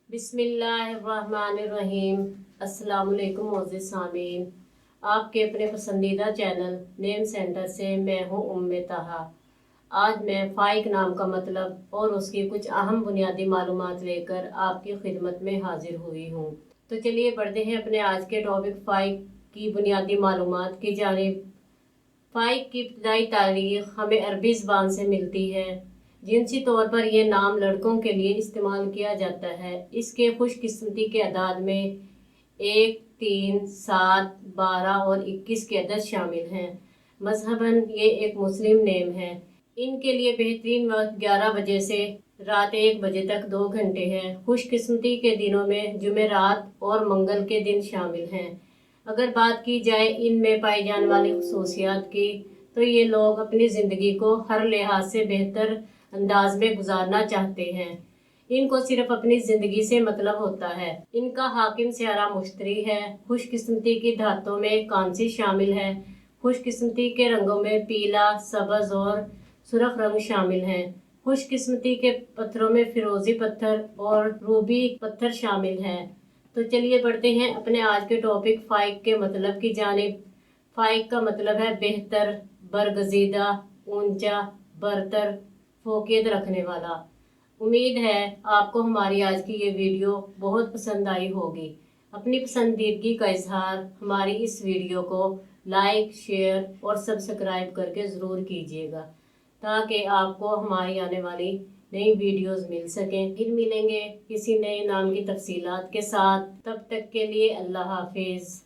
بسم اللہ الرحمن الرحیم۔ السلام علیکم معزز سامعین، آپ کے اپنے پسندیدہ چینل نیم سینٹر سے میں ہوں طہا۔ آج میں فائق نام کا مطلب اور اس کی کچھ اہم بنیادی معلومات لے کر آپ کی خدمت میں حاضر ہوئی ہوں۔ تو چلیے بڑھتے ہیں اپنے آج کے ٹاپک فائق کی بنیادی معلومات کی جانب۔ فائق کی ابتدائی تاریخ ہمیں عربی زبان سے ملتی ہے۔ جنسی طور پر یہ نام لڑکوں کے لیے استعمال کیا جاتا ہے۔ اس کے خوش قسمتی کے اعداد میں 1، 3، 7، 12 اور 21 کے عدد شامل ہیں۔ مذہباً یہ ایک مسلم نیم ہے۔ ان کے لیے بہترین وقت 11 بجے سے رات 1 بجے تک 2 گھنٹے ہے۔ خوش قسمتی کے دنوں میں جمعرات اور منگل کے دن شامل ہیں۔ اگر بات کی جائے ان میں پائی جانے والی خصوصیات کی تو یہ لوگ اپنی زندگی کو ہر لحاظ سے بہتر انداز میں گزارنا چاہتے ہیں۔ ان کو صرف اپنی زندگی سے مطلب ہوتا ہے۔ ان کا حاکم سیارہ مشتری ہے۔ خوش قسمتی کی دھاتوں میں کانسی شامل ہے۔ خوش قسمتی کے رنگوں میں پیلا، سبز اور سرخ رنگ شامل ہیں۔ خوش قسمتی کے پتھروں میں فیروزی پتھر اور روبی پتھر شامل ہیں۔ تو چلیے بڑھتے ہیں اپنے آج کے ٹاپک فائق کے مطلب کی جانب۔ فائق کا مطلب ہے بہتر، برگزیدہ، اونچا، برتر، فوقیت رکھنے والا۔ امید ہے آپ کو ہماری آج کی یہ ویڈیو بہت پسند آئی ہوگی۔ اپنی پسندیدگی کا اظہار ہماری اس ویڈیو کو لائک، شیئر اور سبسکرائب کر کے ضرور کیجیے گا تاکہ آپ کو ہماری آنے والی نئی ویڈیوز مل سکیں۔ پھر ملیں گے کسی نئے نام کی تفصیلات کے ساتھ۔ تب تک کے لیے اللہ حافظ۔